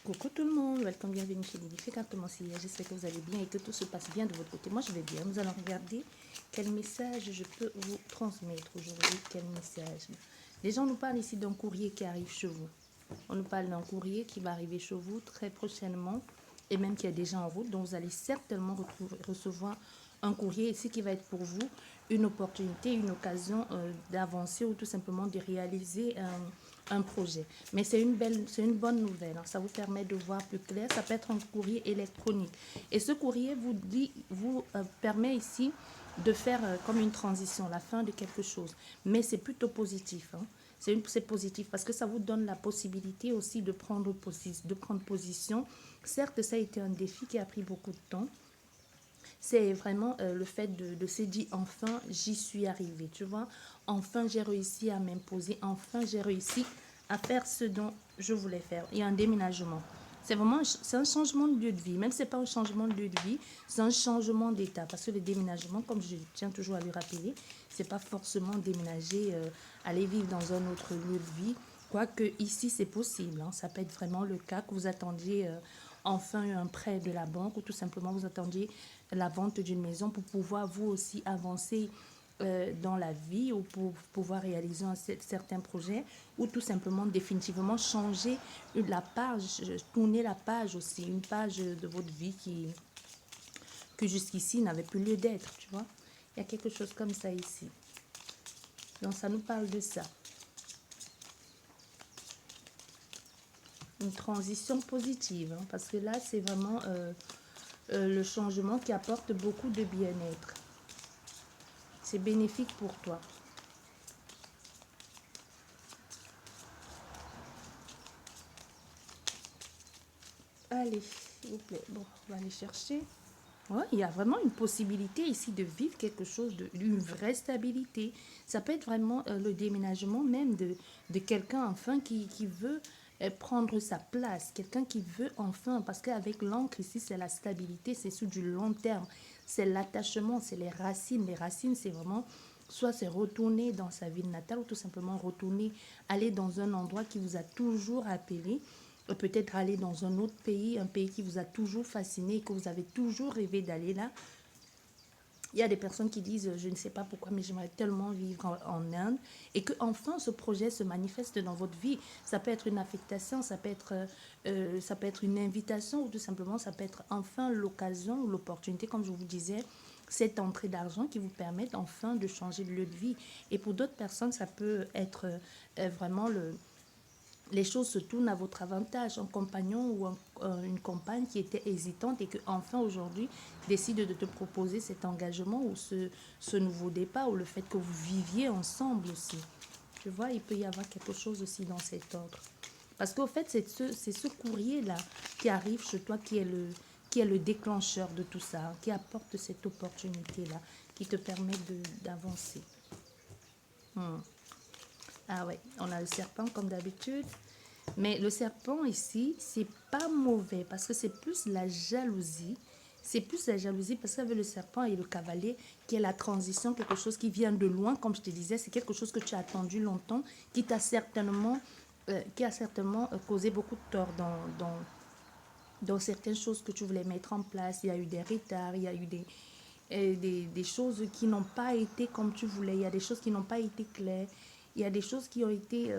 Coucou tout le monde, welcome, bienvenue chez Lily Cartomancier. J'espère que vous allez bien et que tout se passe bien de votre côté. Moi je vais bien. Nous allons regarder quel message je peux vous transmettre aujourd'hui. Quel message. Les gens nous parlent ici d'un courrier qui arrive chez vous. On nous parle d'un courrier qui va arriver chez vous très prochainement et même qui est déjà en route. Donc vous allez certainement recevoir un courrier ici qui va être pour vous une opportunité, une occasion d'avancer ou tout simplement de réaliser un projet. Mais c'est une bonne nouvelle. Hein. Ça vous permet de voir plus clair. Ça peut être un courrier électronique. Et ce courrier vous permet ici de faire comme une transition, la fin de quelque chose. Mais c'est plutôt positif. Hein. C'est positif parce que ça vous donne la possibilité aussi de prendre position. Certes, ça a été un défi qui a pris beaucoup de temps. C'est vraiment le fait de se dire enfin j'y suis arrivée, tu vois, enfin j'ai réussi à m'imposer, enfin j'ai réussi à faire ce dont je voulais faire. Il y a un déménagement. C'est vraiment un changement de lieu de vie. Même si ce n'est pas un changement de lieu de vie, c'est un changement d'état. Parce que le déménagement, comme je tiens toujours à le rappeler, ce n'est pas forcément déménager, aller vivre dans un autre lieu de vie. Quoique ici, c'est possible. Hein. Ça peut être vraiment le cas que vous attendiez enfin un prêt de la banque ou tout simplement vous attendiez la vente d'une maison pour pouvoir vous aussi avancer dans la vie ou pour pouvoir réaliser un certain projet ou tout simplement définitivement changer la page, tourner la page aussi, une page de votre vie que jusqu'ici n'avait plus lieu d'être, tu vois. Il y a quelque chose comme ça ici. Donc ça nous parle de ça. Une transition positive, hein, parce que là c'est vraiment le changement qui apporte beaucoup de bien-être. C'est bénéfique pour toi. Allez, s'il vous plaît. Bon, on va aller chercher. Ouais, il y a vraiment une possibilité ici de vivre quelque chose, d'une vraie stabilité. Ça peut être vraiment le déménagement même de quelqu'un enfin qui veut prendre sa place. Quelqu'un qui veut enfin, parce qu'avec l'encre ici, c'est la stabilité, c'est sur du long terme. C'est l'attachement, c'est les racines. Les racines, c'est vraiment, soit c'est retourner dans sa ville natale ou tout simplement retourner, aller dans un endroit qui vous a toujours appelé. Peut-être aller dans un autre pays, un pays qui vous a toujours fasciné, que vous avez toujours rêvé d'aller là. Il y a des personnes qui disent, je ne sais pas pourquoi, mais j'aimerais tellement vivre en Inde. Et que enfin ce projet se manifeste dans votre vie. Ça peut être une affectation, ça peut être une invitation, ou tout simplement, ça peut être enfin l'occasion, l'opportunité, comme je vous disais, cette entrée d'argent qui vous permet enfin de changer de lieu de vie. Et pour d'autres personnes, ça peut être vraiment les choses se tournent à votre avantage. Un compagnon ou une compagne qui était hésitante et que enfin aujourd'hui décide de te proposer cet engagement ou ce nouveau départ ou le fait que vous viviez ensemble aussi. Tu vois, il peut y avoir quelque chose aussi dans cet ordre. Parce qu'au fait, c'est ce courrier-là qui arrive chez toi qui est le déclencheur de tout ça, hein, qui apporte cette opportunité-là, qui te permet d'avancer. Ah ouais, on a le serpent comme d'habitude. Mais le serpent ici, c'est pas mauvais parce que c'est plus la jalousie. C'est plus la jalousie parce qu'avec le serpent et le cavalier, qui est la transition, quelque chose qui vient de loin, comme je te disais, c'est quelque chose que tu as attendu longtemps, qui a certainement causé beaucoup de tort dans certaines choses que tu voulais mettre en place. Il y a eu des retards, il y a eu des choses qui n'ont pas été comme tu voulais, il y a des choses qui n'ont pas été claires, il y a des choses qui ont été...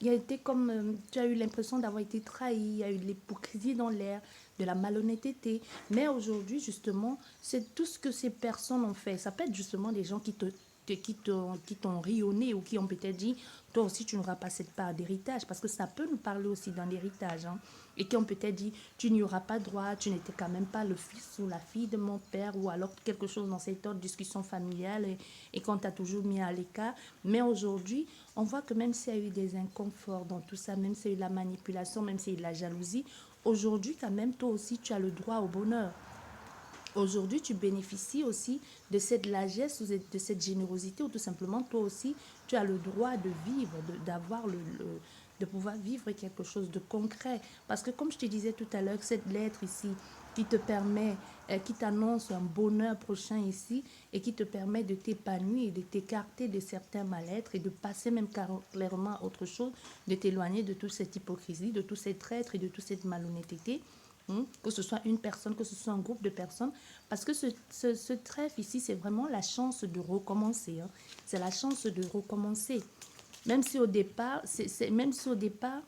il y a été comme tu as eu l'impression d'avoir été trahi, il y a eu de l'hypocrisie dans l'air, de la malhonnêteté. Mais aujourd'hui, justement, c'est tout ce que ces personnes ont fait. Ça peut être justement des gens qui t'ont rayonné ou qui ont peut-être dit, toi aussi tu n'auras pas cette part d'héritage, parce que ça peut nous parler aussi d'un héritage, hein, et qui ont peut-être dit, tu n'y auras pas droit, tu n'étais quand même pas le fils ou la fille de mon père, ou alors quelque chose dans cette autre discussion familiale, et qu'on t'a toujours mis à l'écart. Mais aujourd'hui, on voit que même s'il y a eu des inconforts dans tout ça, même s'il y a eu de la manipulation, même s'il y a eu de la jalousie, aujourd'hui quand même, toi aussi, tu as le droit au bonheur. Aujourd'hui, tu bénéficies aussi de cette largesse, de cette générosité, ou tout simplement, toi aussi, tu as le droit de vivre, de pouvoir vivre quelque chose de concret. Parce que comme je te disais tout à l'heure, cette lettre ici, qui te permet qui t'annonce un bonheur prochain ici et qui te permet de t'épanouir et de t'écarter de certains mal-être et de passer même clairement à autre chose, de t'éloigner de toute cette hypocrisie, de tous ces traîtres et de toute cette malhonnêteté. Que ce soit une personne, que ce soit un groupe de personnes, parce que ce trèfle ici, c'est vraiment la chance de recommencer. C'est la chance de recommencer. Même si au départ, même si au départ,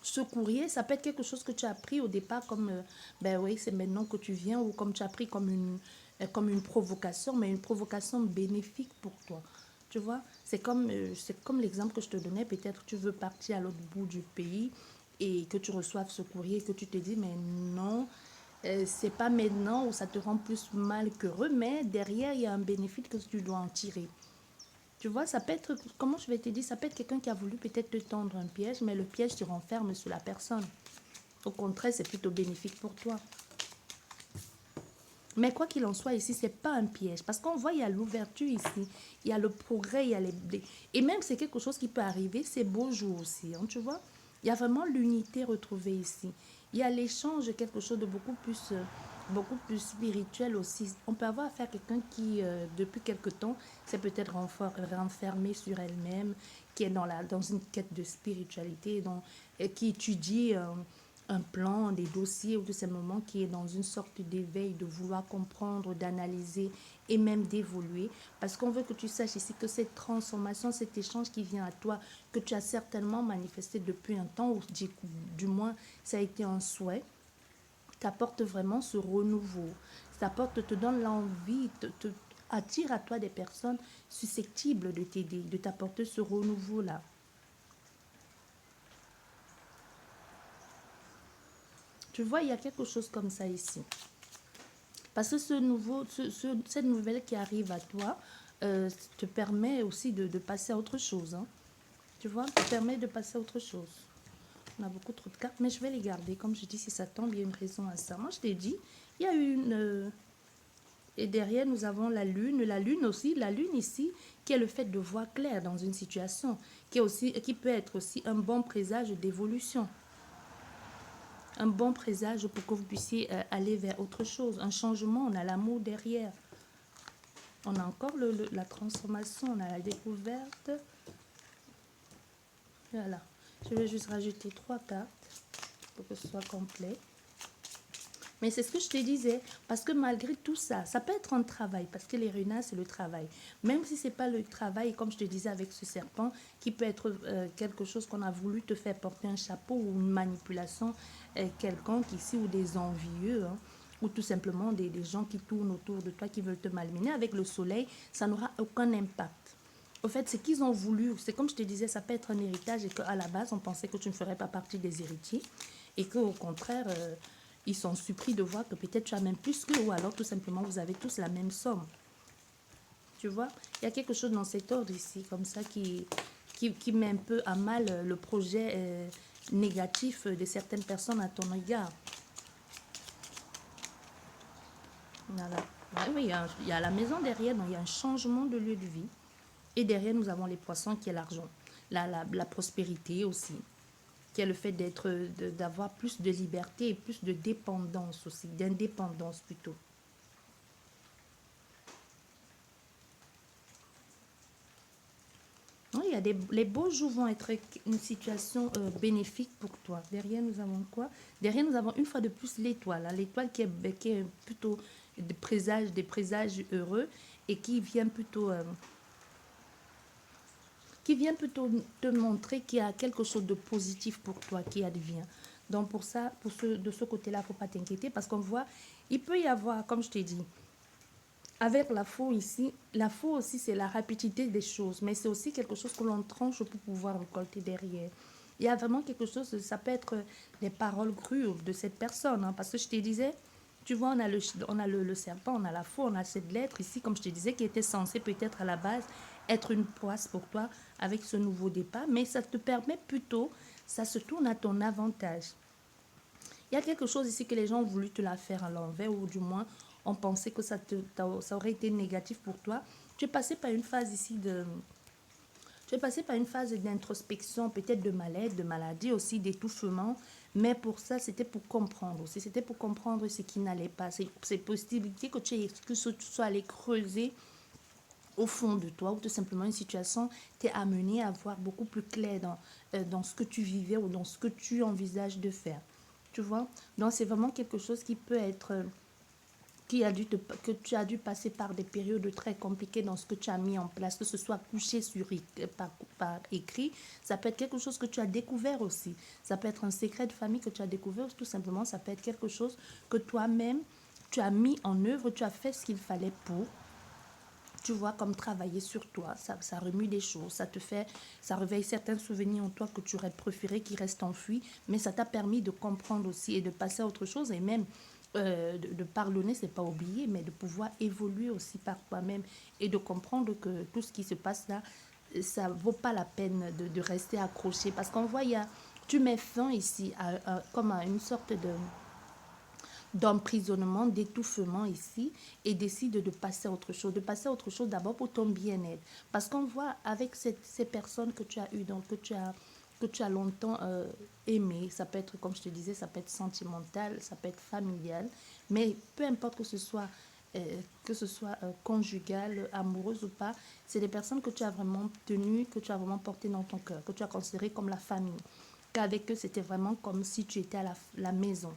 ce courrier, ça peut être quelque chose que tu as pris au départ comme, ben oui, c'est maintenant que tu viens, ou comme tu as pris comme une provocation, mais une provocation bénéfique pour toi. Tu vois, c'est comme l'exemple que je te donnais, peut-être tu veux partir à l'autre bout du pays et que tu reçoives ce courrier, que tu te dis, mais non, c'est pas maintenant où ça te rend plus mal qu'heureux, mais derrière, il y a un bénéfice que tu dois en tirer. Tu vois, ça peut être, comment je vais te dire, ça peut être quelqu'un qui a voulu peut-être te tendre un piège, mais le piège se renferme sur la personne. Au contraire, c'est plutôt bénéfique pour toi. Mais quoi qu'il en soit, ici, c'est pas un piège. Parce qu'on voit, il y a l'ouverture ici, il y a le progrès, il y a les... Et même, c'est quelque chose qui peut arriver, c'est beau jour aussi, hein, tu vois. Il y a vraiment l'unité retrouvée ici. Il y a l'échange, quelque chose de beaucoup plus spirituel aussi. On peut avoir affaire à quelqu'un qui, depuis quelque temps, s'est peut-être renfermé sur elle-même, qui est dans une quête de spiritualité, qui étudie un plan, des dossiers ou de ces moments qui est dans une sorte d'éveil, de vouloir comprendre, d'analyser et même d'évoluer. Parce qu'on veut que tu saches ici que cette transformation, cet échange qui vient à toi, que tu as certainement manifesté depuis un temps, ou du moins ça a été un souhait, t'apporte vraiment ce renouveau. Te donne l'envie, attire à toi des personnes susceptibles de t'aider, de t'apporter ce renouveau-là. Tu vois, il y a quelque chose comme ça ici. Parce que cette nouvelle qui arrive à toi te permet aussi de passer à autre chose. Hein. Tu vois, te permet de passer à autre chose. On a beaucoup trop de cartes, mais je vais les garder. Comme je dis, si ça tombe, il y a une raison à ça. Moi, je t'ai dit, il y a une... et derrière, nous avons la lune. La lune aussi, la lune ici, qui est le fait de voir clair dans une situation, qui peut être aussi un bon présage d'évolution. Un bon présage pour que vous puissiez aller vers autre chose. Un changement, on a l'amour derrière. On a encore la transformation, on a la découverte. Voilà. Je vais juste rajouter 3 cartes pour que ce soit complet. Mais c'est ce que je te disais, parce que malgré tout ça, ça peut être un travail, parce que les runas, c'est le travail. Même si ce n'est pas le travail, comme je te disais avec ce serpent, qui peut être quelque chose qu'on a voulu te faire porter un chapeau ou une manipulation quelconque ici, ou des envieux, hein, ou tout simplement des gens qui tournent autour de toi, qui veulent te malmener. Avec le soleil, ça n'aura aucun impact. Au fait, ce qu'ils ont voulu, c'est comme je te disais, ça peut être un héritage et qu'à la base, on pensait que tu ne ferais pas partie des héritiers et qu'au contraire, ils sont surpris de voir que peut-être tu as même plus qu'eux ou alors tout simplement vous avez tous la même somme. Tu vois, il y a quelque chose dans cet ordre ici, comme ça, qui met un peu à mal le projet négatif de certaines personnes à ton égard. Voilà. Oui, il y a la maison derrière, donc il y a un changement de lieu de vie. Et derrière, nous avons les poissons qui est l'argent. La prospérité aussi, qui est le fait d'avoir plus de liberté et plus de dépendance aussi, d'indépendance plutôt. Non, les beaux jours vont être une situation bénéfique pour toi. Derrière, nous avons quoi? Derrière, nous avons une fois de plus l'étoile. Hein, l'étoile qui est plutôt des présages heureux et qui vient plutôt te montrer qu'il y a quelque chose de positif pour toi qui advient. Donc pour ça, de ce côté-là, il ne faut pas t'inquiéter parce qu'on voit, il peut y avoir, comme je t'ai dit, avec la faux ici, la faux aussi c'est la rapidité des choses, mais c'est aussi quelque chose que l'on tranche pour pouvoir récolter derrière. Il y a vraiment quelque chose, ça peut être des paroles crues de cette personne, hein, parce que je te disais, tu vois, on a le serpent, on a la faux, on a cette lettre ici, comme je te disais, qui était censée peut-être à la base être une poisse pour toi avec ce nouveau départ, mais ça te permet plutôt, ça se tourne à ton avantage. Il y a quelque chose ici que les gens ont voulu te la faire à l'envers, ou du moins ont pensé que ça aurait été négatif pour toi. Tu es passé par une phase ici Tu es passé par une phase d'introspection, peut-être de mal-être, de maladie aussi, d'étouffement. Mais pour ça, c'était pour comprendre aussi. C'était pour comprendre ce qui n'allait pas. C'est possibilité que tu sois allé creuser au fond de toi, ou tout simplement une situation t'est amenée à voir beaucoup plus clair dans ce que tu vivais ou dans ce que tu envisages de faire. Tu vois? Donc, c'est vraiment quelque chose qui peut être que tu as dû passer par des périodes très compliquées dans ce que tu as mis en place, que ce soit couché par écrit, ça peut être quelque chose que tu as découvert aussi. Ça peut être un secret de famille que tu as découvert, tout simplement, ça peut être quelque chose que toi-même, tu as mis en œuvre, tu as fait ce qu'il fallait pour. Tu vois, comme travailler sur toi, ça remue des choses, ça réveille certains souvenirs en toi que tu aurais préféré qui restent enfouis, mais ça t'a permis de comprendre aussi et de passer à autre chose et même de pardonner, c'est pas oublier, mais de pouvoir évoluer aussi par toi-même et de comprendre que tout ce qui se passe là, ça vaut pas la peine de rester accroché parce qu'on voit, tu mets fin ici comme à une sorte d'emprisonnement, d'étouffement ici et décide de passer à autre chose. De passer à autre chose d'abord pour ton bien-être. Parce qu'on voit avec ces personnes que tu as eues, donc que tu as longtemps aimé, ça peut être, comme je te disais, ça peut être sentimental, ça peut être familial, mais peu importe que ce soit conjugal, amoureuse ou pas, c'est des personnes que tu as vraiment tenues, que tu as vraiment portées dans ton cœur, que tu as considérées comme la famille. Qu'avec eux, c'était vraiment comme si tu étais à la maison.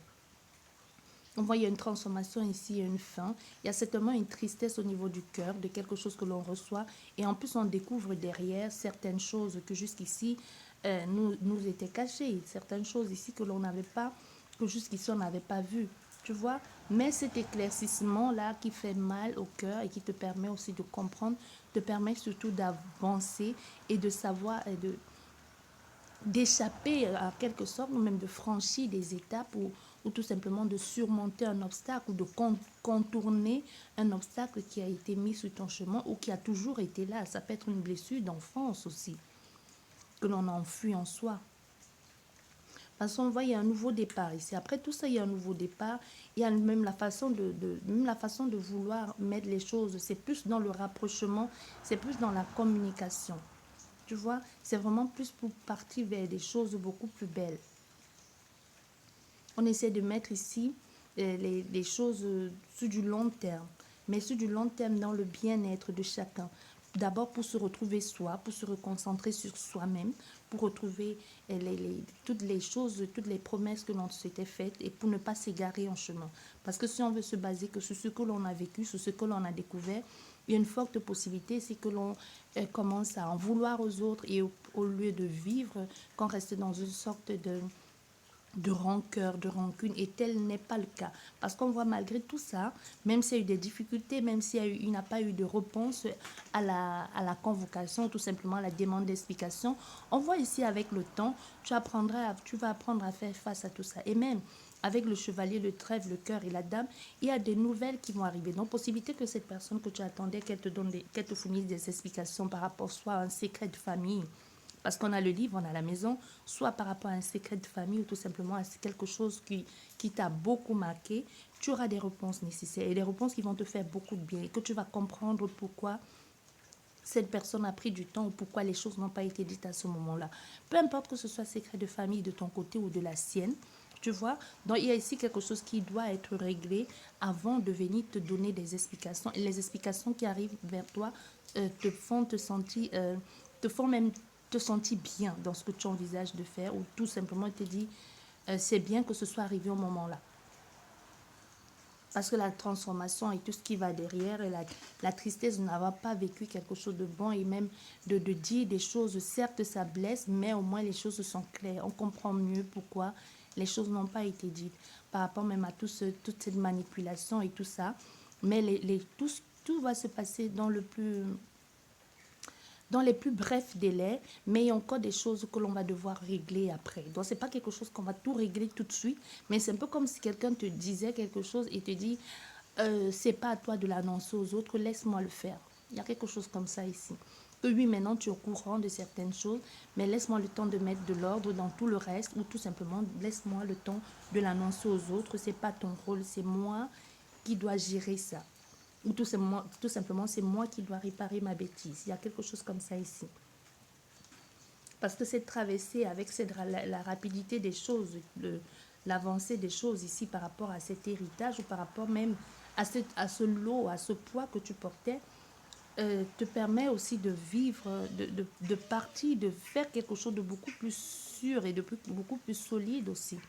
On voit, il y a une transformation ici, il y a une fin. Il y a certainement une tristesse au niveau du cœur, de quelque chose que l'on reçoit. Et en plus, on découvre derrière certaines choses que jusqu'ici nous étaient cachées. Certaines choses ici que l'on n'avait pas, que jusqu'ici on n'avait pas vues. Tu vois? Mais cet éclaircissement-là qui fait mal au cœur et qui te permet aussi de comprendre, te permet surtout d'avancer et de savoir et d'échapper à quelque sorte, ou même de franchir des étapes ou tout simplement de surmonter un obstacle ou de contourner un obstacle qui a été mis sur ton chemin ou qui a toujours été là. Ça peut être une blessure d'enfance aussi, que l'on a enfui en soi. Parce qu'on voit, il y a un nouveau départ ici. Après tout ça, il y a un nouveau départ. Il y a même même la façon de vouloir mettre les choses. C'est plus dans le rapprochement, c'est plus dans la communication. Tu vois, c'est vraiment plus pour partir vers des choses beaucoup plus belles. On essaie de mettre ici les choses sur du long terme, mais sur du long terme dans le bien-être de chacun. D'abord pour se retrouver soi, pour se reconcentrer sur soi-même, pour retrouver toutes les choses, toutes les promesses que l'on s'était faites et pour ne pas s'égarer en chemin. Parce que si on veut se baser que sur ce que l'on a vécu, sur ce que l'on a découvert, il y a une forte possibilité, c'est que l'on commence à en vouloir aux autres et au lieu de vivre, qu'on reste dans une sorte de rancœur, de rancune, et tel n'est pas le cas. Parce qu'on voit malgré tout ça, même s'il y a eu des difficultés, même s'il n'a pas eu de réponse à la convocation, tout simplement à la demande d'explication, on voit ici avec le temps, tu vas apprendre à faire face à tout ça. Et même avec le chevalier, le trèfle, le cœur et la dame, il y a des nouvelles qui vont arriver. Donc, possibilité que cette personne que tu attendais, qu'elle te fournisse des explications par rapport soit à un secret de famille, parce qu'on a le livre, on a la maison, soit par rapport à un secret de famille ou tout simplement à quelque chose qui t'a beaucoup marqué, tu auras des réponses nécessaires et des réponses qui vont te faire beaucoup de bien et que tu vas comprendre pourquoi cette personne a pris du temps ou pourquoi les choses n'ont pas été dites à ce moment-là. Peu importe que ce soit secret de famille de ton côté ou de la sienne, tu vois. Donc, il y a ici quelque chose qui doit être réglé avant de venir te donner des explications. Et les explications qui arrivent vers toi te font même te sentir bien dans ce que tu envisages de faire ou tout simplement te dire c'est bien que ce soit arrivé au moment-là. Parce que la transformation et tout ce qui va derrière, et la tristesse de n'avoir pas vécu quelque chose de bon et même de dire des choses, certes ça blesse, mais au moins les choses sont claires. On comprend mieux pourquoi les choses n'ont pas été dites par rapport même à toute cette manipulation et tout ça. Mais tout va se passer dans les plus brefs délais, mais il y a encore des choses que l'on va devoir régler après. Donc, ce n'est pas quelque chose qu'on va tout régler tout de suite, mais c'est un peu comme si quelqu'un te disait quelque chose et te dit, c'est pas à toi de l'annoncer aux autres, laisse-moi le faire. Il y a quelque chose comme ça ici. Que oui, maintenant, tu es au courant de certaines choses, mais laisse-moi le temps de mettre de l'ordre dans tout le reste, ou tout simplement, laisse-moi le temps de l'annoncer aux autres. Ce n'est pas ton rôle, c'est moi qui dois gérer ça. Ou tout simplement, c'est moi qui dois réparer ma bêtise. Il y a quelque chose comme ça ici. Parce que cette traversée, avec la rapidité des choses, l'avancée des choses ici par rapport à cet héritage ou par rapport même à ce lot, à ce poids que tu portais, te permet aussi de vivre, de partir, de faire quelque chose de beaucoup plus sûr et de beaucoup plus solide aussi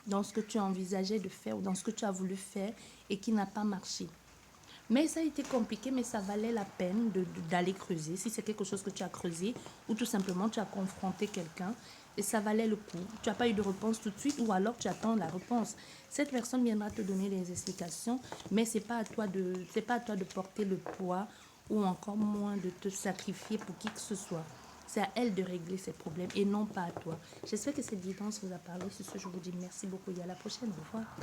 dans ce que tu envisageais de faire ou dans ce que tu as voulu faire et qui n'a pas marché. Mais ça a été compliqué, mais ça valait la peine d'aller creuser. Si c'est quelque chose que tu as creusé ou tout simplement tu as confronté quelqu'un et ça valait le coup. Tu n'as pas eu de réponse tout de suite ou alors tu attends la réponse. Cette personne viendra te donner des explications, mais c'est pas à toi de porter le poids ou encore moins de te sacrifier pour qui que ce soit. C'est à elle de régler ses problèmes et non pas à toi. J'espère que cette guidance vous a parlé. Sur ce, je vous dis merci beaucoup et à la prochaine. Au revoir.